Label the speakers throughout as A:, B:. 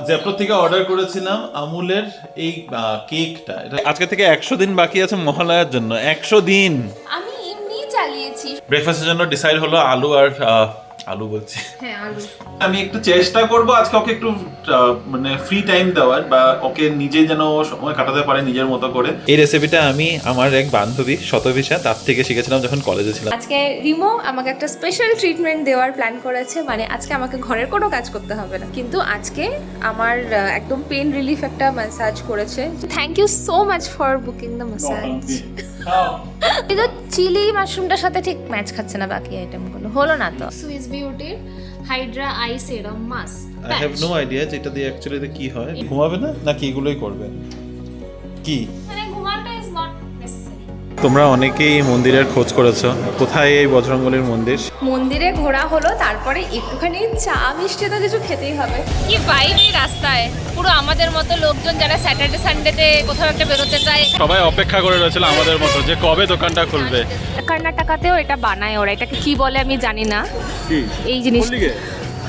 A: জ্যাপটো থেকে অর্ডার করেছিলাম আমুলের এই কেকটা। এটা আজকে থেকে 100 দিন বাকি আছে মহালয়ার জন্য। 100 দিন
B: আমি এমনি চালিয়েছি।
A: ব্রেকফাস্টের জন্য ডিসাইড হলো আলু আর আলু বলছি,
B: হ্যাঁ আলু।
A: আমি একটু চেষ্টা করব আজকে ওকে একটু মানে ফ্রি টাইম দেওয়ার, বা ওকে নিজে যেন সময় কাটাতে পারে নিজের মতো করে। এই রেসিপিটা আমি আমার এক বান্ধবী শতবিশা তার থেকে শিখেছিলাম যখন কলেজে ছিলাম।
B: আজকে রিমো আমাকে একটা স্পেশাল ট্রিটমেন্ট দেওয়ার প্ল্যান করেছে, মানে আজকে আমাকে ঘরের কোনো কাজ করতে হবে না, কিন্তু আজকে আমার একদম পেন রিলিফ একটা ম্যাসাজ করেছে। Thank you so much for booking the massage. কিন্তু চিলি মাশরুমটার সাথে ঠিক ম্যাচ খাচ্ছে না বাকি আইটেমগুলো, হলো না তো। সুইস বিউটির hydra eye serum mask.
A: I have no idea যেটা দিয়ে অ্যাকচুয়ালি কি হয়। ঘুমাবে না নাকি এগুলোই করবে কি?
B: মানে ঘুমানোটা ইজ নট নেসেসারি।
A: তোমরা অনেকেই মন্দিরের খোঁজ করেছো, কোথায় এই বজরংবলীর মন্দির।
B: মন্দিরে ঘোরা হলো, তারপরে একটুখানি চা মিষ্টি তো কিছু খেতেই হবে। কি ভাইব এই রাস্তায়, পুরো আমাদের মতো লোকজন যারা স্যাটারডে সানডেতে কোথাও একটা বেরোতে চায়,
A: সবাই অপেক্ষা করে রয়েছিল আমাদের মতো যে কবে দোকানটা খুলবে।
B: কর্ণাটকাতেও এটা বানায় ওরা, এটাকে কি বলে আমি জানি না। এই জিনিস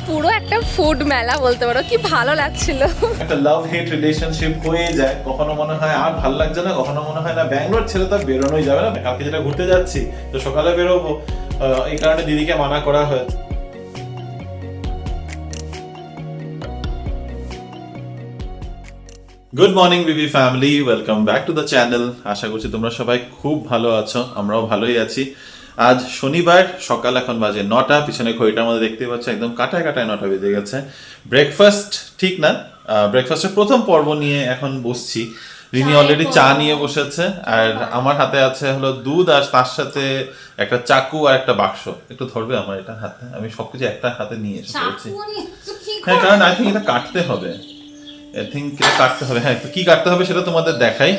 B: পুরো একটা ফুড মেলা বলতে পারো, কি ভালো লাগছিল।
A: একটা লাভ হেট রিলেশনশিপ হয়ে যায়, কখনো মনে হয় আর ভালো লাগছে না, কখনো মনে হয় না ব্যাঙ্গালোর ছেড়ে তো বেরোনোই যাবে না। কালকে যেটা ঘুরতে যাচ্ছি তো সকালে বেরোবো, এই কারণে দিদিকে মানা করা হয়েছে। Good morning BB family, welcome back to the channel. আশা করছি তোমরা সবাই খুব ভালো আছো, আমরাও ভালোই আছি। আজ শনিবার, সকাল এখন বাজে 9টা, পিছনে ঘড়িটার মধ্যে দেখতে পাচ্ছ একদম কাটায় কাটায় 9টা বেজে গেছে। ব্রেকফাস্ট ঠিক না, ব্রেকফাস্টের প্রথম পর্ব নিয়ে এখন বসছি। রিনি অলরেডি চা নিয়ে বসেছে, আর আমার হাতে আছে হলো দুধ, আর তার সাথে একটা চাকু আর একটা বাক্স। একটু ধরবে আমার এটা হাতে, আমি সবকিছু একটা হাতে নিয়ে এসে পড়েছি। হ্যাঁ, কারণ আই থিঙ্ক এটা কাটতে হবে, কাটতে হবে। হ্যাঁ, তো কি কাটতে হবে সেটা তোমাদের দেখাই।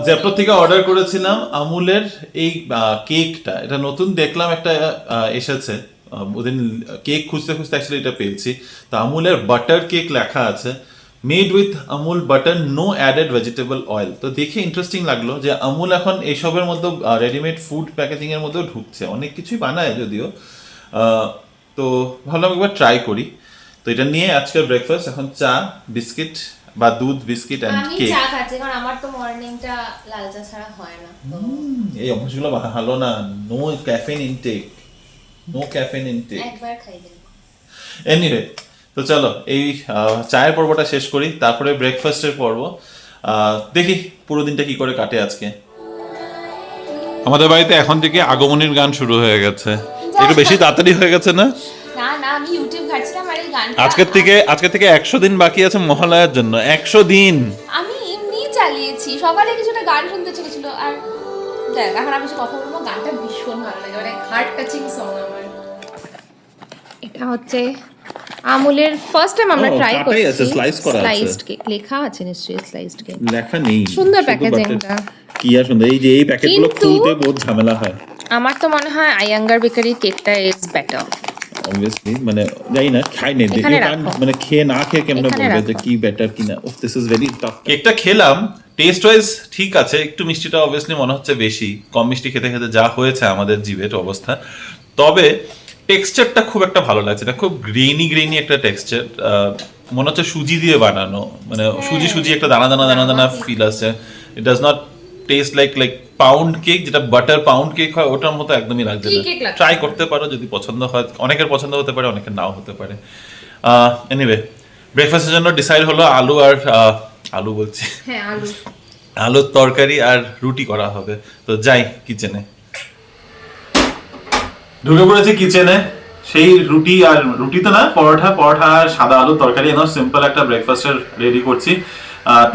A: জ্যাপটো থেকে অর্ডার করেছিলাম আমুলের এই কেকটা। এটা নতুন দেখলাম একটা এসেছে, ওদিন কেক খুঁজতে খুঁজতে অ্যাকচুয়ালি এটা পেয়েছি। তো আমুলের বাটার কেক লেখা আছে, made with Amul butter, no added vegetable oil. তো দেখে ইন্টারেস্টিং লাগলো যে আমুল এখন এইসবের মধ্যে রেডিমেড ফুড প্যাকেজিং এর মধ্যেও ঢুকছে, অনেক কিছুই বানায় যদিও। তো ভাবলাম একবার ট্রাই করি। তো এটা নিয়ে আজকের ব্রেকফাস্ট, এখন চা বিস্কিট বা দুধ বিস্কিট এন্ড কেক।
B: আমি চা খাচ্ছি কারণ আমার তো মর্নিংটা লাল চা ছাড়া হয় না।
A: এই অভ্যাসগুলো ভালো না। No caffeine intake, no caffeine intake.
B: একবার খাই দিন।
A: এনিওয়ে, তো চলো এই চায়ের পর্বটা শেষ করি, তারপরে ব্রেকফাস্টের পর্ব। দেখি পুরো দিনটা কি করে কাটে আজকে। আমাদের বাড়িতে এখন থেকে আগমনীর গান শুরু হয়ে গেছে, একটু বেশি তাড়াতাড়ি হয়ে গেছে না?
B: না না, আমি ইউটিউব ঘাটছিলাম আর এই গানটা
A: আজকে থেকে 100 দিন বাকি আছে মহালয়ার জন্য। 100 দিন
B: আমি এমনি চালিয়েছি। সকালে কিছুটা গান শুনতে চলেছিল, আর দেখ এখন আমি কিছু কথা বলবো। গানটা ভীষণ ভালো লাগে, মানে হার্ট টাচিং সং আমার। এটা হচ্ছে আমুলের ফার্স্ট টাইম আমরা ট্রাই করছি। স্লাইসড কেক লেখা আছে নিশ্চয়ই, স্লাইসড কেক
A: লেখা নেই।
B: সুন্দর প্যাকেজিংটা,
A: কি আর সুন্দর। এই যে এই প্যাকেটগুলো খুলতে বহুত ঝামেলা হয়।
B: আমার তো মনে হয় আয়াঙ্গার বেকারি কেকটা ইজ বেটার।
A: অবভিয়াসলি, মানে জানি না, খাই নাই, দেখি মানে খেয়ে না খেয়ে কেমনে বলবে যে কি বেটার কিনা। This is very tough. কেকটা খেলাম, টেস্ট ওয়াইজ ঠিক আছে, একটু মিষ্টিটা অবভিয়াসলি মনে হচ্ছে বেশি, কম মিষ্টি খেতে খেতে যা হয়েছে আমাদের জিভের অবস্থা। তবে টেক্সচারটা খুব একটা ভালো লাগছে না, খুব গ্রেনি একটা টেক্সচার, মনে হচ্ছে সুজি দিয়ে বানানো, মানে সুজি একটা দানা দানা ফিল আছে। It does not test like pound cake, যেটা বাটার পাউন্ড কেক হয় ওটার মতো একদমই লাগছে না। ট্রাই করতে পারো যদি পছন্দ হয়, অনেকের পছন্দ হতে পারে, অনেকের নাও হতে পারে। এনিওয়ে, ব্রেকফাস্টের জন্য ডিসাইড হলো আলু আর আলু বলছি,
B: হ্যাঁ আলু,
A: আলুর তরকারি আর রুটি করা হবে। তো যাই কিচেনে, ঢুকে পড়েছে কিচেনে। সেই রুটি তো না, পরোটা আর সাদা আলুর তরকারি, একদম সিম্পল একটা ব্রেকফাস্টের রেডি করছি।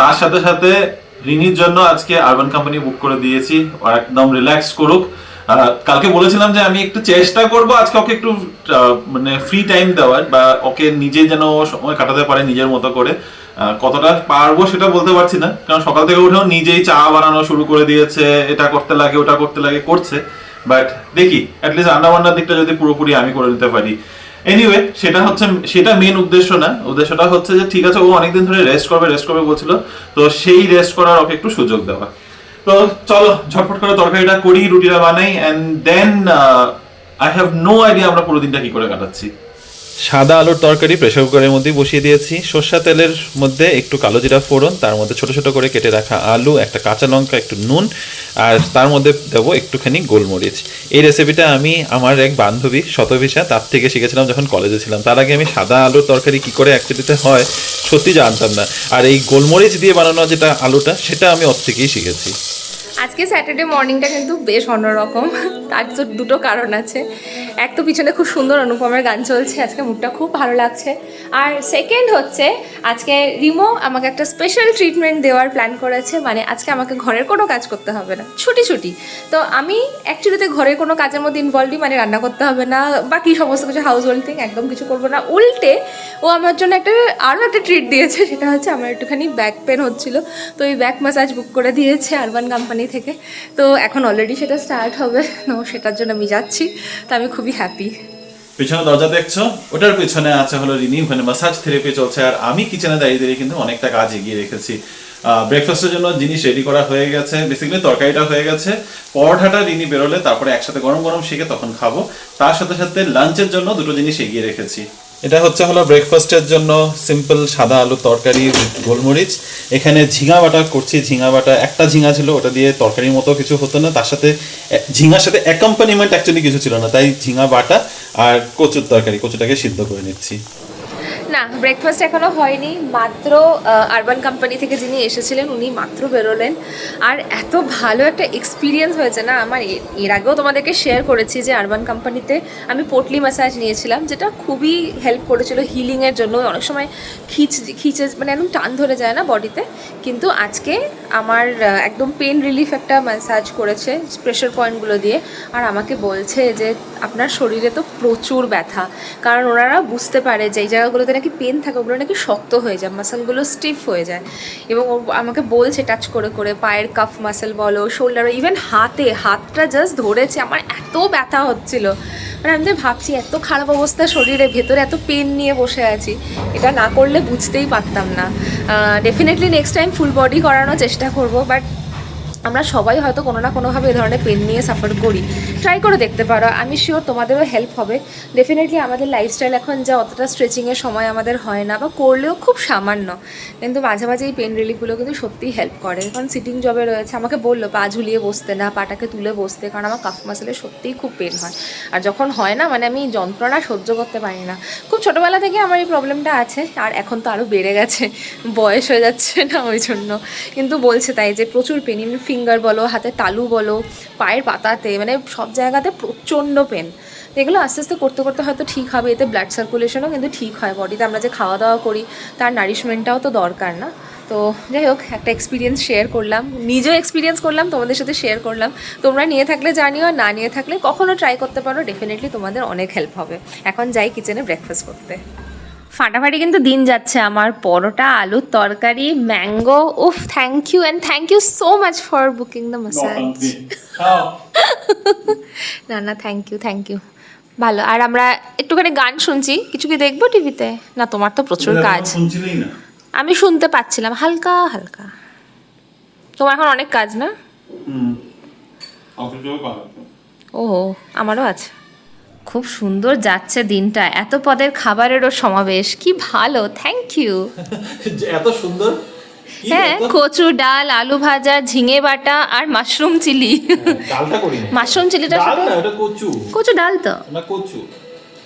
A: তার সাথে সাথে রিনির জন্য আজকে আরবান কোম্পানি বুক করে দিয়েছি, আর একদম রিল্যাক্স করুক। কালকে বলেছিলাম যে আমি একটু চেষ্টা করব আজকে ওকে একটু মানে ফ্রি টাইম দেওয়ার, বা ওকে নিজে যেন সময় কাটাতে পারে নিজের মতো করে। কতটা পারবো সেটা বলতে পারছি না, কারণ সকাল থেকে উঠেও নিজেই চা বানানো শুরু করে দিয়েছে, এটা করতে লাগে ওটা করতে লাগে করছে। বাট দেখি অ্যাটলিস্ট রান্নাবান্নার দিকটা যদি পুরোপুরি আমি করে নিতে পারি। এনিওয়ে, সেটা মেন উদ্দেশ্য না। উদ্দেশ্যটা হচ্ছে যে ঠিক আছে, ও অনেকদিন ধরে রেস্ট করবে বলছিল, তো সেই রেস্ট করার ওকে একটু সুযোগ দেওয়া। তো চলো ঝটপট করে তরকারিটা করি, রুটিটা বানাই, and then I have no idea আমরা পুরো দিনটা কি করে কাটাচ্ছি। সাদা আলুর তরকারি প্রেসার কুকারের মধ্যে বসিয়ে দিয়েছি। সর্ষা তেলের মধ্যে একটু কালো জিরা ফোড়ন, তার মধ্যে ছোট ছোট করে কেটে রাখা আলু, একটা কাঁচা লঙ্কা, একটু নুন, আর তার মধ্যে দেবো একটুখানি গোলমরিচ। এই রেসিপিটা আমি আমার এক বান্ধবী শতভিসা, তার থেকে শিখেছিলাম যখন কলেজে ছিলাম। তার আগে আমি সাদা আলুর তরকারি কী করে অ্যাকচুয়ালিতে হয় সত্যি জানতাম না। আর এই গোলমরিচ দিয়ে বানানো যেটা আলুটা, সেটা আমি ওর থেকেই শিখেছি।
B: আজকে স্যাটারডে মর্নিংটা কিন্তু বেশ অন্যরকম। তার তো দুটো কারণ আছে। এক তো পিছনে খুব সুন্দর অনুপমের গান চলছে, আজকে মুডটা খুব ভালো লাগছে। আর সেকেন্ড হচ্ছে আজকে রিমো আমাকে একটা স্পেশাল ট্রিটমেন্ট দেওয়ার প্ল্যান করেছে, মানে আজকে আমাকে ঘরের কোনো কাজ করতে হবে না, ছুটি ছুটি। তো আমি অ্যাকচুয়ালিতে ঘরের কোনো কাজের মধ্যে ইনভলভই, মানে রান্না করতে হবে না বা কি সমস্ত কিছু হাউস হোল্ডিং একদম কিছু করবো না। উল্টে ও আমার জন্য আরও একটা ট্রিট দিয়েছে, সেটা হচ্ছে আমার একটুখানি ব্যাক পেন হচ্ছিল, তো এই ব্যাক ম্যাসাজ বুক করে দিয়েছে আরবান কোম্পানি থেকে। তো এখন অলরেডি সেটা স্টার্ট হবে, তো সেটার জন্য আমি যাচ্ছি, তো আমি খুবই হ্যাপি।
A: পিছনে দরজা দেখছো, ওটার পিছনে আছে হলো রিনি, ওখানে মাসাজ থেরাপি চলছে। আর আমি কিচেনে দাঁড়িয়ে দাঁড়িয়ে কিন্তু অনেকটা কাজ এগিয়ে রেখেছি। ব্রেকফাস্টের জন্য জিনিস রেডি করা হয়ে গেছে, বেসিক্যালি তরকারিটা হয়ে গেছে। পরোটাটা রিনি বেরোলে তারপরে একসাথে গরম গরম শিখে তখন খাবো। তার সাথে সাথে লাঞ্চের জন্য দুটো জিনিস এগিয়ে রেখেছি। এটা হচ্ছে হলো ব্রেকফাস্টের জন্য সিম্পল সাদা আলুর তরকারি উইথ গোলমরিচ। এখানে ঝিঙা বাটা করছি। ঝিঙা বাটা, একটা ঝিঙা ছিল, ওটা দিয়ে তরকারির মতো কিছু হতো না, তার সাথে ঝিঙার সাথে অ্যাকম্পানিমেন্ট অ্যাকচুয়ালি কিছু ছিল না, তাই ঝিঙা বাটা আর কচুর তরকারি, কচুটাকে সিদ্ধ করে নিচ্ছি।
B: না, ব্রেকফাস্ট এখনও হয়নি, মাত্র আরবান কোম্পানি থেকে যিনি এসেছিলেন উনি মাত্র বেরোলেন। আর এত ভালো একটা এক্সপিরিয়েন্স হয়েছে না আমার। এর আগেও তোমাদেরকে শেয়ার করেছি যে আরবান কোম্পানিতে আমি পোটলি ম্যাসাজ নিয়েছিলাম, যেটা খুবই হেল্প করেছিল হিলিংয়ের জন্য। অনেক সময় খিচে মানে একদম টান ধরে যায় না বডিতে, কিন্তু আজকে আমার একদম পেন রিলিফ একটা ম্যাসাজ করেছে প্রেশার পয়েন্টগুলো দিয়ে। আর আমাকে বলছে যে আপনার শরীরে তো প্রচুর ব্যথা, কারণ ওনারা বুঝতে পারে যে এই জায়গাগুলোতে নাকি পেন থাকে, ওগুলো নাকি শক্ত হয়ে যায়, মাসেলগুলো স্টিফ হয়ে যায়। এবং আমাকে বলছে টাচ করে করে পায়ের কাফ মাসেল বলো, শোল্ডার, ইভেন হাতটা জাস্ট ধরেছে, আমার এত ব্যথা হচ্ছিল। মানে আমি তো ভাবছি এত খারাপ অবস্থা শরীরে, ভেতরে এত পেন নিয়ে বসে আছি, এটা না করলে বুঝতেই পারতাম না। Definitely next time full body করানোর চেষ্টা করবো, বাট আমরা সবাই হয়তো কোনো না কোনোভাবে এ ধরনের পেন নিয়ে সাফার করি। ট্রাই করে দেখতে পারো, আমি শিওর তোমাদেরও হেল্প হবে। ডেফিনেটলি আমাদের লাইফস্টাইল এখন যা, অতটা স্ট্রেচিংয়ের সময় আমাদের হয় না, বা করলেও খুব সামান্য, কিন্তু মাঝে মাঝে এই পেন রিলিফগুলো কিন্তু সত্যিই হেল্প করে। কারণ সিটিং জবে রয়েছে, আমাকে বললো পা ঝুলিয়ে বসতে না, পাটাকে তুলে বসতে, কারণ আমার কাফ মাসেলে সত্যিই খুব পেন হয়। আর যখন হয় না, মানে আমি যন্ত্রণা সহ্য করতে পারি না। খুব ছোটোবেলা থেকে আমার এই প্রবলেমটা আছে, আর এখন তো আরও বেড়ে গেছে, বয়স হয়ে যাচ্ছে না ওই জন্য। কিন্তু বলছে তাই যে প্রচুর পেন, এমনি ফিঙ্গার বলো, হাতে তালু বলো, পায়ের পাতাতে, মানে সব জায়গাতে প্রচণ্ড পেন। এগুলো আস্তে আস্তে করতে করতে হয়তো ঠিক হবে, এতে ব্লাড সার্কুলেশনও কিন্তু ঠিক হয় বডিতে। আমরা যে খাওয়া দাওয়া করি তার নারিশমেন্টটাও তো দরকার না। তো যাই হোক, একটা এক্সপিরিয়েন্স শেয়ার করলাম, নিজেও এক্সপিরিয়েন্স করলাম, তোমাদের সাথে শেয়ার করলাম। তোমরা নিয়ে থাকলে জানিও, আর না নিয়ে থাকলে কখনও ট্রাই করতে পারো, ডেফিনেটলি তোমাদের অনেক হেল্প হবে। এখন যাই কিচেনে ব্রেকফাস্ট করতে। ফাটাফাটি কিন্তু দিন যাচ্ছে আমার। পরোটা, আলুর তরকারি, ম্যাঙ্গো, উফ, thank you and thank you so much for booking the massage. না থ্যাংক ইউ, ভালো। আর আমরা একটুখানি গান শুনছি, কিছু কি দেখবো টিভিতে? না, তোমার তো প্রচুর কাজ। আমি শুনতে পাচ্ছিলাম হালকা হালকা। তোমার এখন অনেক কাজ না? ওহো, আমারও আছে। খুব সুন্দর যাচ্ছে দিনটা, এত পদের খাবারেরও সমাবেশ, কি ভালো, থ্যাংক ইউ।
A: এত সুন্দর।
B: হ্যাঁ, কচু ডাল, আলু ভাজা, ঝিঙে বাটা আর মাশরুম চিলি।
A: ডালটা করি না,
B: মাশরুম চিলিটা
A: ডাল না, ওটা কচু।
B: কচু ডাল তো
A: না, কচু।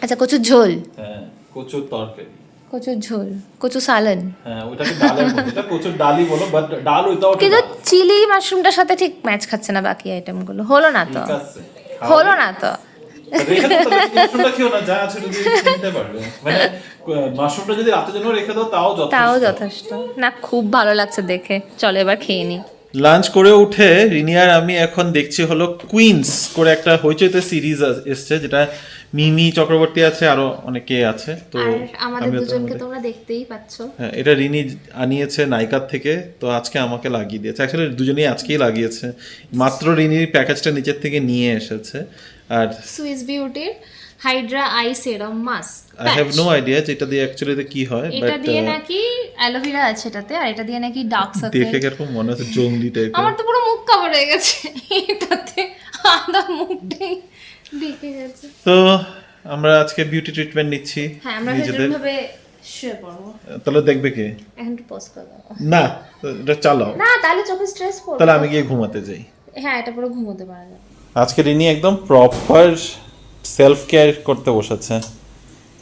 B: আচ্ছা, কচুর ঝোল।
A: হ্যাঁ, কচুর তরকারি,
B: কচুর ঝোল, কচু সালান।
A: হ্যাঁ, ওটাকে ডালের মধ্যে, এটা কচুর ডালই বলো, বাট ডাল উইদাউট।
B: কিন্তু চিলি মাশরুমটার সাথে ঠিক ম্যাচ খাচ্ছে না বাকি আইটেমগুলো। হলো না তো, হলো না তো।
A: রেখে দাও, মাশরুমটা খেও না, যা আছে যদি খেতে পারবে। মানে মাশরুমটা যদি রাতের জন্য রেখে দাও তাও
B: যথেষ্ট। না, খুব ভালো লাগছে দেখে, চলো এবার খেয়ে নি।
A: লাঞ্চ করে উঠে রিনি আর আমি এখন দেখছি হলো কুইন্স করে একটা হইচইতে সিরিজ এসছে, যেটা মিমি চক্রবর্তী আছে, আরো অনেকে আছে। তো
B: আমাদের দুজনকে তোমরা দেখতেই পাচ্ছো।
A: হ্যাঁ, এটা রিনি আনিয়েছে নাইকার থেকে, তো আজকে আমাকে লাগিয়ে দিয়েছে। অ্যাকচুয়ালি দুজনেই আজকেই লাগিয়েছে, মাত্র রিনির প্যাকেজটা নিচের থেকে নিয়ে এসেছে। আর
B: সুইস বিউটির hydra eye serum mask,
A: I have no idea যেটা দিয়ে অ্যাকচুয়ালি কি হয়,
B: এটা দিয়ে নাকি অ্যালোভেরা আছে এটাতে, আর এটা দিয়ে নাকি ডার্ক সার্কেল।
A: দেখে কিরকম মনে হচ্ছে জঙ্গলি টাইপের।
B: আমার তো পুরো মুখ কভার হয়ে গেছে এটাতে, আধা মুখটাই ঢেকে গেছে।
A: তো আমরা আজকে বিউটি ট্রিটমেন্ট নিচ্ছি
B: হ্যাঁ আমরা
A: নিজেদের।
B: ভাবে শুয়ে পড়বো।
A: তাহলে দেখবে কে?
B: এখন একটু পজ করবো
A: না, এটা চালাও।
B: না, তাহলে চোখে স্ট্রেস পড়বে।
A: তাহলে আমি গিয়ে ঘুমাতে যাই।
B: হ্যাঁ, এটা পুরো ঘুমোতে পারা যাবে।
A: আজকে রিনি একদম প্রপার সেলফ কেয়ার করতে বসেছে।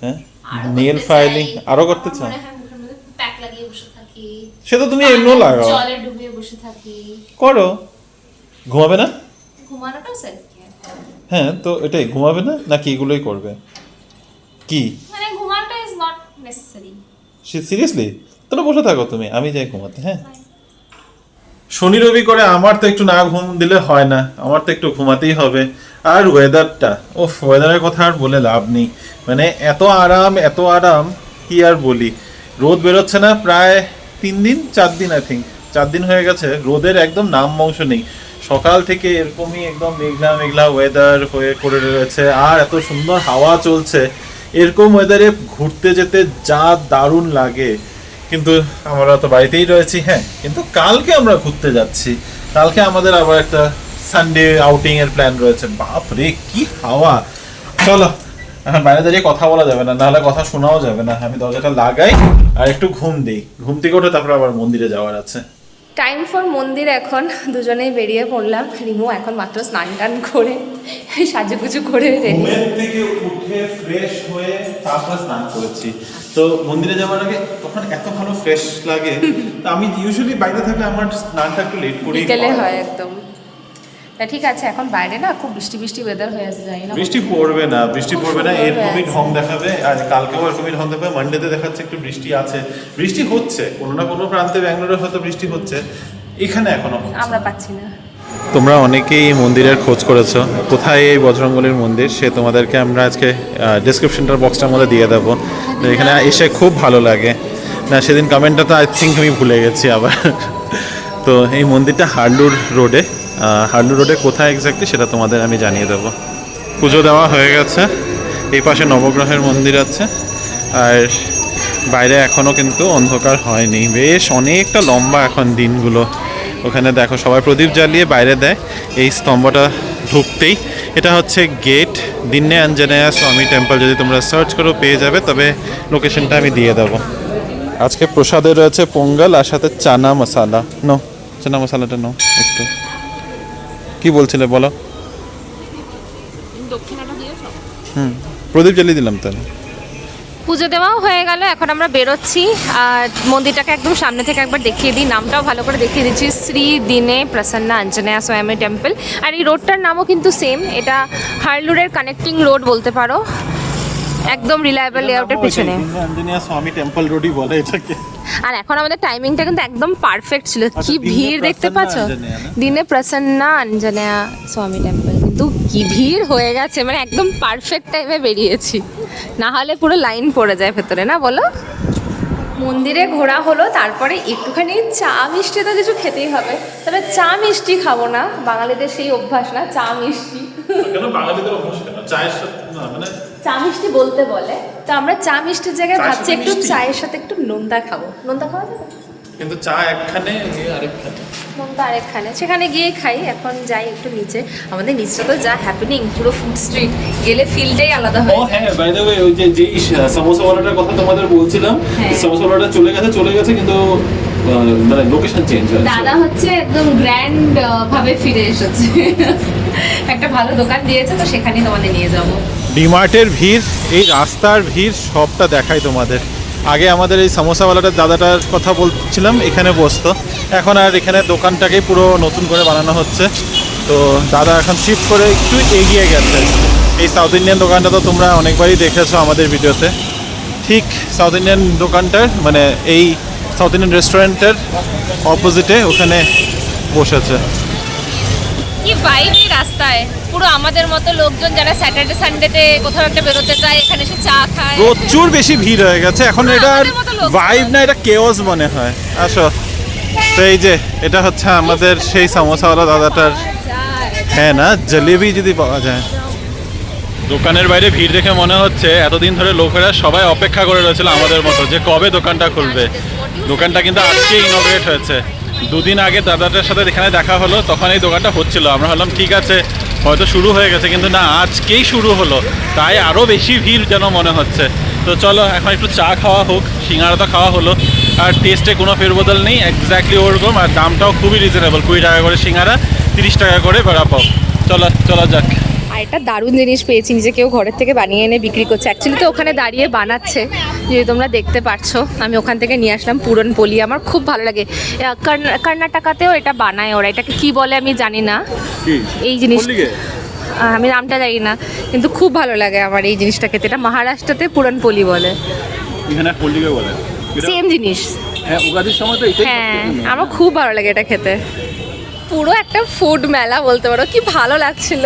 A: হ্যাঁ, নেল ফাইলিং আরো করতে চাও?
B: প্যাক লাগিয়ে বসে থাকি,
A: সেটা তুমি এমনিও লাগাও।
B: জলে ডুবিয়ে বসে থাকি।
A: করো। ঘুমাবে না?
B: ঘুমানোটাও সেলফ কেয়ার।
A: হ্যাঁ, তো এটাই ঘুমাবে না নাকি এগুলোই করবে? কি
B: মানে ঘুমানোটা ইজ নট নেসেসারি।
A: সিরিয়াসলি? তাহলে বসে থাকো তুমি, আমি যাই ঘুমাতে। হ্যাঁ, শনি রবি করে আমার তো একটু না ঘুম দিলে হয় না, আমার তো একটু ঘুমাতেই হবে। আর ওয়েদারটা, ওয়েদারের কথা আর বলে লাভ নেই, মানে এত আরাম কি আর বলি। রোদ বেরোচ্ছে না প্রায় 4 দিন, আই থিঙ্ক 4 দিন হয়ে গেছে। রোদের একদম নাম বংশ নেই। সকাল থেকে এরকমই একদম মেঘলা মেঘলা ওয়েদার হয়ে করে রয়েছে, আর এত সুন্দর হাওয়া চলছে। এরকম ওয়েদারে ঘুরতে যেতে যা দারুণ লাগে। কিন্তু আমরা তো বাড়িতেই রয়েছি। হ্যাঁ, কিন্তু কালকে আমরা ঘুরতে যাচ্ছি। কালকে আমাদের আবার একটা সানডে আউটিং এর প্ল্যান রয়েছে। বাপ রে কি হাওয়া! চলো, এখন বাইরে দাঁড়িয়ে কথা বলা যাবে না, নাহলে কথা শোনাও যাবে না। আমি দরজাটা লাগাই আর একটু ঘুম দিই। ঘুম থেকে উঠে তারপর আবার মন্দিরে যাওয়ার আছে।
B: টাইম ফর মন্দির। এখন দুজনেই বেরিয়ে পড়লাম। রিমু এখন মাত্র স্নান টান করে সাজুগুজু করে রেডি।
A: ঘুমের থেকে উঠে ফ্রেশ হয়ে তারপর স্নান করেছি। তো মন্দিরে যাওয়ার আগে তখন এত ভালো ফ্রেশ লাগে। তো আমি ইউজুয়ালি বাইরে থাকলে আমার স্নানটা একটু লেট করেই
B: বিকেলে হয় একদম। তা ঠিক আছে, এখন বাইরে না খুব বৃষ্টি ওয়েদার হয়ে আছে, জানি না
A: বৃষ্টি পড়বে না, এরকমই ঢং দেখাবে। আর কালকেও এরকমই ঢং দেখাবে। মানডেতে দেখাচ্ছে একটু বৃষ্টি আছে, বৃষ্টি হচ্ছে কোনো না কোনো প্রান্তে। ব্যাঙ্গালোরে হয়তো বৃষ্টি হচ্ছে, এখানে এখনো
B: আমরা পাচ্ছি না।
A: তোমরা অনেকেই মন্দিরের খোঁজ করেছো, কোথায় এই বজরংবলীর মন্দির, সে তোমাদেরকে আমরা আজকে ডেসক্রিপশনটার বক্সটার মধ্যে দিয়ে দেবো। তো এখানে এসে খুব ভালো লাগে। না, সেদিন কমেন্টটা তো আই থিঙ্ক আমি ভুলে গেছি আবার। তো এই মন্দিরটা হার্লুর রোডে কোথায় এক্স্যাক্টলি সেটা তোমাদের আমি জানিয়ে দেবো। পুজো দেওয়া হয়ে গেছে। এই পাশে নবগ্রহের মন্দির আছে, আর বাইরে এখনও কিন্তু অন্ধকার হয়নি। বেশ অনেকটা লম্বা এখন দিনগুলো। ওখানে দেখো সবাই প্রদীপ জ্বালিয়ে বাইরে দেয় এই স্তম্ভটা ঢুকতেই। এটা হচ্ছে গেট দিন্নে আঞ্জনেয়া স্বামী টেম্পল। যদি তোমরা সার্চ করো পেয়ে যাবে, তবে লোকেশনটা আমি দিয়ে দেবো। আজকে প্রসাদে রয়েছে পোঙ্গল আর সাথে চানা মশালা। চানা মশালাটা একটু কি বলছিলে বলো? প্রদীপ জ্বালিয়ে দিলাম তাহলে।
B: পুজো দেওয়াও হয়ে গেল, এখন আমরা বেরোচ্ছি। আর মন্দিরটাকে একদম সামনে থেকে একবার দেখিয়ে দিই, নামটাও ভালো করে দেখিয়ে দিচ্ছি, শ্রী দিনে প্রসন্না আঞ্জনেয়া স্বামী টেম্পল। আর এই রোডটার নামও কিন্তু সেম, এটা হার্লুরের কানেক্টিং রোড বলতে পারো, একদম রিলায়েবল লেআউটের পিছনে।
A: আঞ্জনেয়া স্বামী টেম্পল রোডই বলে এটাকে।
B: আর এখন আমাদের টাইমিংটা কিন্তু একদম পারফেক্ট ছিল। কি ভিড় দেখতে পাচ্ছ, দিনে প্রসন্না আঞ্জনেয়া স্বামী টেম্পল, কিন্তু কি ভিড় হয়ে গেছে, মানে একদম পারফেক্ট টাইমে বেরিয়েছি, না হলে পুরো লাইন পড়ে যায় ভেতরে, না বলো? মন্দিরে ঘোরা হলো, তারপরে একটুখানি চা মিষ্টি তো কিছু খেতেই হবে। তবে চা মিষ্টি খাবো না, বাঙালিদের সেই অভ্যাস না চা মিষ্টি।
A: কেন বাঙালিদের অভ্যাস কেন? চায়ের সাথে না, মানে
B: চা মিষ্টি বলতে বলে, তো আমরা চা মিষ্টির জায়গায় ভাবছি একটু চায়ের সাথে একটু নোনতা খাবো। নোনতা খাওয়া যাবে?
A: কিন্তু চা একখানে আরেকখানে,
B: নোনতা আরেকখানে, সেখানে গিয়ে খাই। এখন যাই একটু নিচে, আমাদের নিচটা তো যা হ্যাপেনিং, পুরো ফুড স্ট্রিট, গেলে ফিলটাই আলাদা হয়।
A: হ্যাঁ, বাই দ্য ওয়ে, ওই যে সমোসাওয়ালাটার কথা তোমাদের বলছিলাম, সমোসাওয়ালাটা চলে গেছে কিন্তু মানে লোকেশন চেঞ্জ হয়েছে।
B: দাদা হচ্ছে একদম গ্র্যান্ড ভাবে ফিরে এসেছে, একটা ভালো দোকান দিয়েছে, তো সেখানেই তোমাদের নিয়ে যাবো।
A: ডিমার্টের ভিড়, এই রাস্তার ভিড়, সবটা দেখাই তোমাদের। আগে আমাদের এই সমোসাওয়ালাটার দাদাটার কথা বলছিলাম, এখানে বসতো। এখন আর এখানে দোকানটাকে পুরো নতুন করে বানানো হচ্ছে, তো দাদা এখন শিফট করে একটু এগিয়ে গেছে। এই সাউথ ইন্ডিয়ান দোকানটা তো তোমরা অনেকবারই দেখেছো আমাদের ভিডিওতে। ঠিক সাউথ ইন্ডিয়ান দোকানটার, মানে এই সাউথ ইন্ডিয়ান রেস্টুরেন্টের অপোজিটে ওখানে বসেছে।
B: কি ভাইব এই রাস্তায়, পুরো আমাদের মতো লোকজন যারা স্যাটারডে সানডেতে কোথাও একটা বেরোতে চায়, এখানে এসে চা খায়।
A: প্রচুর বেশি ভিড় হয়ে গেছে এখন। এটা
B: আমাদের মতো লোকজন।
A: ভাইব না, এটা কেওস মনে হয়। আসো, তো এই যে এটা হচ্ছে আমাদের সেই সমোসাওয়ালা দাদাটার। হ্যাঁ না, জলেবি যদি পাওয়া যায়। দোকানের বাইরে ভিড় দেখে মনে হচ্ছে এতদিন ধরে লোকেরা সবাই অপেক্ষা করে রয়েছিল আমাদের মতো, যে কবে দোকানটা খুলবে। দোকানটা কিন্তু আজকে ইনগ্রেট হয়েছে। দুদিন আগে দাদাটার সাথে এখানে দেখা হলো, তখন এই দোকানটা হচ্ছিল। আমরা ভাবলাম ঠিক আছে হয়তো শুরু হয়ে গেছে, কিন্তু না, আজকেই শুরু হলো, তাই আরও বেশি ভিড় যেন মনে হচ্ছে। তো চলো এখন একটু চা খাওয়া হোক, সিঙ্গারা তো খাওয়া হলো, আর টেস্টে কোনো ফেরবদল নেই, এক্স্যাক্টলি ওরকম, আর দামটাও খুবই রিজনেবল, 20 টাকা করে সিঙ্গারা, 30 টাকা করে বড়া পাও। চলো যাক।
B: আর একটা দারুণ জিনিস পেয়েছি, নিজে কেউ ঘরের থেকে বানিয়ে এনে বিক্রি করছে। অ্যাকচুয়ালি তো ওখানে দাঁড়িয়ে বানাচ্ছে, যদি তোমরা দেখতে পারছো। আমি ওখান থেকে নিয়ে আসলাম পুরনপোলি, আমার খুব ভালো লাগে। কর্ণাটকাতেও এটা বানায় ওরা, এটাকে কি বলে আমি জানি না, এই জিনিস আমি নামটা জানি না, কিন্তু খুব ভালো লাগে আমার এই জিনিসটা খেতে। এটা মহারাষ্ট্রতে পুরনপোলি বলে,
A: এখানে হোলিগে বলে,
B: সেম জিনিস।
A: হ্যাঁ, উগাদির সময় তো এটাই।
B: হ্যাঁ, আমার খুব ভালো লাগে এটা খেতে। পুরো একটা ফুড মেলা বলতে পারো, কি ভালো লাগছিল।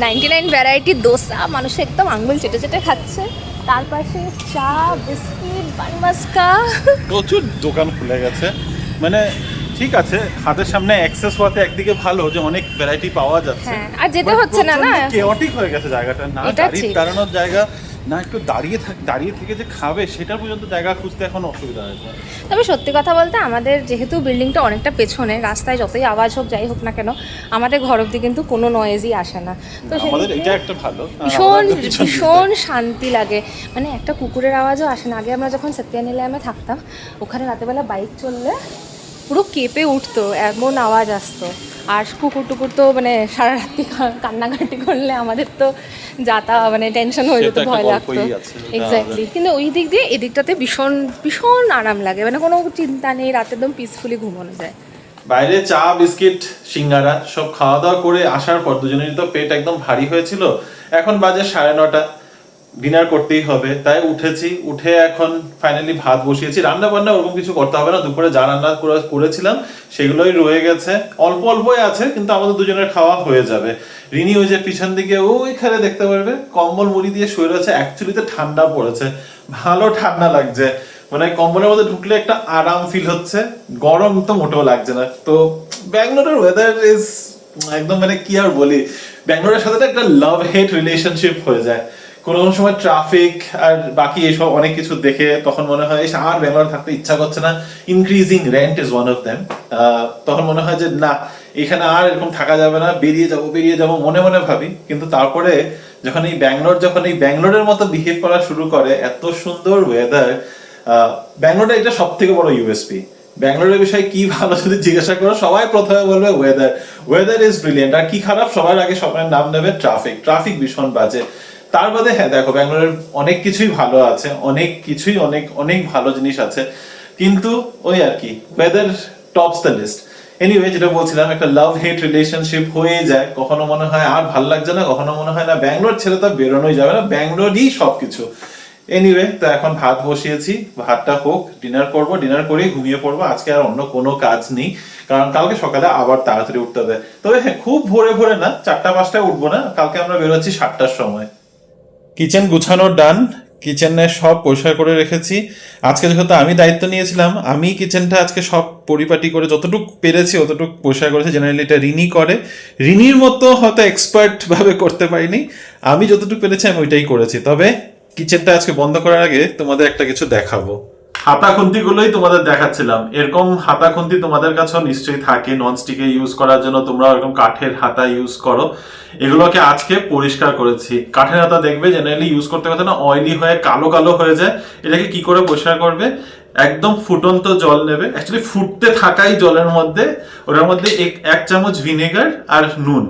B: 99 ভ্যারাইটি দোসা, মানুষ একদম আঙুল চেটে চেটে খাচ্ছে, তার পাশে চা, বিস্কিট, বানমাস্কা।
A: প্রচুর দোকান খুলে গেছে, মানে ঠিক আছে, হাতের সামনে অ্যাক্সেস হওয়াতে একদিকে ভালো যে অনেক ভ্যারাইটি পাওয়া যাচ্ছে।
B: হ্যাঁ, আর যেতে হচ্ছে না, না
A: কেওটিক হয়ে গেছে জায়গাটা, না
B: এটা
A: গাড়ি
B: ঠিক।
A: দাঁড়ানোর জায়গা, না একটু দাঁড়িয়ে থেকে যে খাবে সেটার পর্যন্ত জায়গা খুঁজতে এখন অসুবিধা হয়েছে।
B: তবে সত্যি কথা বলতে, আমাদের যেহেতু বিল্ডিংটা অনেকটা পেছনে, রাস্তায় যতই আওয়াজ হোক যাই হোক না কেন, আমাদের ঘর অব্দি কিন্তু কোনো নয়েজই আসে না। তো
A: আমাদের এটা একটা ভালো,
B: ভীষণ ভীষণ শান্তি লাগে, মানে একটা কুকুরের আওয়াজও আসে না। আগে আমরা যখন সত্যিয়ানিলামে থাকতাম, ওখানে রাতেবেলা বাইক চললে পুরো কেঁপে উঠতো, এমন আওয়াজ আসতো। আর কুকুর টুকুর তো মানে সারা রাত্রি কান্নাকাটি করলে আমাদের তো মানে টেনশন হয়ে যেত, ভয় লাগতো। এক্স্যাক্টলি, কিন্তু ওই দিক দিয়ে এদিকটাতে ভীষণ ভীষণ আরাম লাগে, মানে কোনো চিন্তা নেই, রাতে একদম পিসফুলি ঘুমানো যায়।
A: বাইরে চা, বিস্কিট, সিঙ্গারা সব খাওয়া দাওয়া করে আসার পর দুজনেরই তো পেট একদম ভারী হয়েছিল। এখন বাজে 9:30, ডিনার করতেই হবে, তাই উঠে এখন ফাইনালি ভাত বসিয়েছি। রান্না বান্না ওরকম কিছু করতে হবে না, দুপুরে যা রান্না করেছিলাম সেগুলোই রয়ে গেছে, অল্প অল্পই আছে, কিন্তু আমাদের দুজনের খাওয়া হয়ে যাবে। রিনি ওই যে পিছন দিকে ওইখানে দেখতে পারবে, কম্বল মুড়ি দিয়ে শুয়ে রয়েছে। অ্যাকচুয়ালিতে ঠান্ডা পড়েছে, ভালো ঠান্ডা লাগছে, মানে কম্বলের মধ্যে ঢুকলে একটা আরাম ফিল হচ্ছে, গরম তো মোটেও লাগছে না। তো ব্যাঙ্গালোরের ওয়েদার ইজ একদম, মানে কি আর বলি, ব্যাঙ্গালোরের সাথে একটা লাভ হেট রিলেশনশিপ হয়ে যায়। কোনো সময় ট্রাফিক আর বাকি এসব অনেক কিছু দেখে তখন মনে হয় আর ব্যাঙ্গালোর থাকতে ইচ্ছা করছে না। Increasing rent is one of them. তখন মনে হয় যে না, এখানে আর এরকম থাকা যাবে না, বেরিয়ে যাবো মনে মনে ভাবি। কিন্তু তারপরে যখন এই ব্যাঙ্গালোরের মতো বিহেভ করা শুরু করে, এত সুন্দর ওয়েদার, ব্যাঙ্গালোরে এটা সব থেকে বড় ইউএসপি। ব্যাঙ্গালোরের বিষয়ে কি ভালো যদি জিজ্ঞাসা করো, সবাই প্রথমে বলবে ওয়েদার ইজ ব্রিলিয়েন্ট। আর কি খারাপ, সবার আগে সবার নাম নেবে ট্রাফিক ভীষণ বাজে। তার বাদে হ্যাঁ দেখো, ব্যাঙ্গালোরের অনেক কিছুই ভালো আছে, অনেক ভালো জিনিস আছে, কিন্তু ওই আর কি, weather tops the list. Anyway, যেটা বলছিলাম, একটা লাভ হেট রিলেশনশিপ হয়ে যায়। কখনো মনে হয় আর ভাল লাগছে না, কখনো মনে হয় না ব্যাঙ্গালোর ছেড়ে তো বেরোনোই যাবে না, ব্যাঙ্গালোরই সবকিছু। এনিওয়ে, তো এখন ভাত বসিয়েছি, ভাতটা হোক, ডিনার করে ঘুমিয়ে পড়বো। আজকে আর অন্য কোনো কাজ নেই, কারণ কালকে সকালে আবার তাড়াতাড়ি উঠতে হবে। তবে হ্যাঁ, খুব ভোরে না, 4টা-5টায় উঠবো না, কালকে আমরা বেরোচ্ছি 7টার সময়। কিচেন গুছানোর ডান, কিচেনে সব পরিষ্কার করে রেখেছি। আজকে যেহেতু আমি দায়িত্ব নিয়েছিলাম, আমি কিচেনটা আজকে সব পরিপাটি করে যতটুকু পেরেছি অতটুকু পরিষ্কার করেছি। জেনারেলি এটা রিনি করে, রিনির মতো হয়তো এক্সপার্ট ভাবে করতে পারিনি, আমি যতটুকু পেরেছি আমি ওইটাই করেছি। তবে কিচেনটা আজকে বন্ধ করার আগে তোমাদের একটা কিছু দেখাবো। হাতা খুন্তি গুলোই তোমাদের দেখাচ্ছিলাম। এরকম হাতা খুন্তি তোমাদের কাছেও নিশ্চয়ই থাকে, ননস্টিকে ইউজ করার জন্য তোমরা এরকম কাঠের হাতা ইউজ করো। এগুলোকে আজকে পরিষ্কার করেছি। কাঠের হাতা দেখবে জেনারেলি ইউজ করতে করতে না অয়েলি হয়ে কালো হয়ে যায়। এটাকে কি করে পরিষ্কার করবে, একদম ফুটন্ত জল নেবে, অ্যাকচুয়ালি ফুটতে থাকাই জলের মধ্যে, ওটার মধ্যে 1 চামচ ভিনেগার আর নুন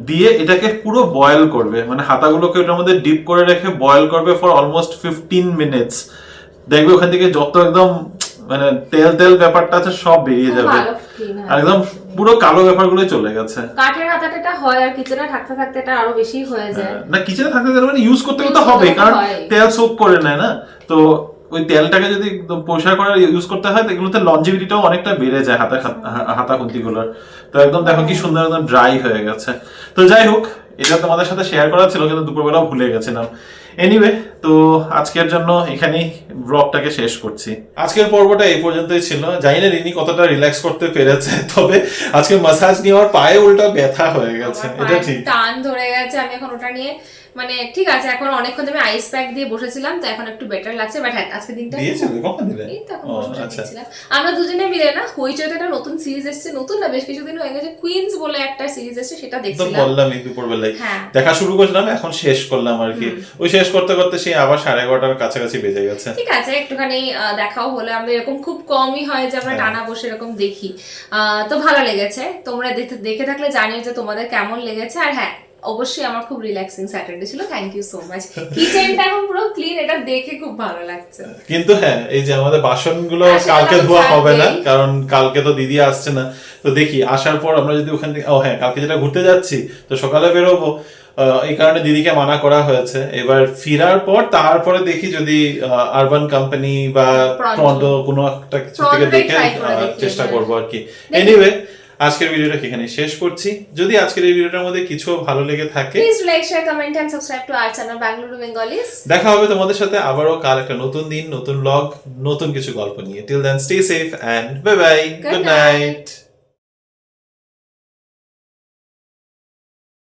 A: দিয়ে এটাকে পুরো বয়েল করবে, মানে হাতাগুলোকে ওটার মধ্যে ডিপ করে রেখে বয়েল করবে ফর অলমোস্ট 15 মিনিটস। দেখবে ওখান থেকে যত একদম মানে তেল ব্যাপারটা আছে সব বেরিয়ে যাবে, আর একদম পুরো কালো ব্যাপারগুলো চলে গেছে।
B: কাঠের হাতাটা হয়, আর কিচেনে থাকতে এটা আরো বেশি হয়ে যায়।
A: না, কিচেনে থাকতে মানে ইউজ করতে হবে, কারণ তেল সোক করে নেয় না, তো ওই তেলটাকে যদি পরিষ্কার করে ইউজ করতে হয়, এগুলোতে লঞ্জিভিটিটাও অনেকটা বেড়ে যায় হাতা খুন্তিগুলোর। তো একদম দেখো কি সুন্দর একদম ড্রাই হয়ে গেছে। তো যাই হোক, এটা তোমাদের সাথে শেয়ার করা ছিল, কিন্তু দুপুরবেলা ভুলে গেছিলাম। এনিওয়ে, তো আজকের জন্য এখানেই ব্লগটাকে শেষ করছি। আজকের পর্বটা এই পর্যন্তই ছিল। জানি না রিনি কতটা রিল্যাক্স করতে পেরেছে, তবে আজকে ম্যাসাজ নেওয়ার পায়ে উল্টা ব্যথা হয়ে গেছে, এটা ঠিক,
B: টান ধরে গেছে। আমি এখন ওটা নিয়ে মানে ঠিক আছে, এখন অনেকক্ষণ আমি আইস প্যাক দিয়ে বসেছিলাম, তো এখন একটু বেটার লাগছে। বাট হ্যাঁ, আজকে দিনটা
A: দিয়েছিল কখন দিলে?
B: এই তো এখন
A: ও,
B: বসে বসে
A: আচ্ছা।
B: দেখছিলাম। আমরা দুজনে মিলে না হইচইতে একটা নতুন সিরিজ এসেছে, নতুন না বেশ কিছুদিন হয়ে গেছে, কুইন্স বলে একটা সিরিজ এসেছে, সেটা
A: তো
B: দেখছিলাম।
A: বললামই দুপুর বেলায়
B: হ্যাঁ।
A: দেখা শুরু করলাম, এখন শেষ করলাম আর কি। ওই শেষ করতে করতে সেই আবার 11:30 কাছাকাছি বেজে গেছে।
B: ঠিক আছে, একটুখানি দেখাও হলো। আমরা এরকম খুব কমই হয় যে আমরা টানা বসে এরকম দেখি। তো ভালো লেগেছে। তোমরা দেখে থাকলে জানিও যে তোমাদের কেমন লেগেছে। আর হ্যাঁ, অবশ্যই আমার খুব রিল্যাক্সিং স্যাটারডে ছিল। Thank you so much. কিচেনটা এখন পুরো ক্লিন, এটা দেখে খুব ভালো লাগছে।
A: কিন্তু হ্যাঁ, এই যে আমাদের বাসনগুলো
B: সেটা
A: কালকে
B: তো
A: ধোয়া হবে না,
B: থাকবেই।
A: কারণ কালকে তো দিদি আসছে না। তো দেখি আসার পর আমরা যদি ওখান থেকে, ও হ্যাঁ, কালকে যেটা ঘুরতে যাচ্ছি তো সকালে বেরোবো, এই কারণে দিদিকে মানা করা হয়েছে। এবার ফিরার পর তারপরে দেখি যদি আরবান কোম্পানি বা টরন্টো কোনো একটা কিছু থেকে
B: টরন্টোটাই
A: দেখে
B: try করে দেখি
A: চেষ্টা
B: এবার।
A: করবো আর কি। এনিওয়ে, আজকের ভিডিওটা এখানে শেষ করছি। যদি আজকের এই ভিডিওটার মধ্যে কিছু ভালো লেগে থাকে,
B: please like, share, comment and subscribe to our channel Bengaluru Bengalis.
A: দেখা হবে তোমাদের সাথে আবারও কাল একটা নতুন দিন, নতুন ব্লগ, নতুন কিছু গল্প নিয়ে। Till then stay safe and bye bye,
B: Good
A: good
B: night.
A: Night.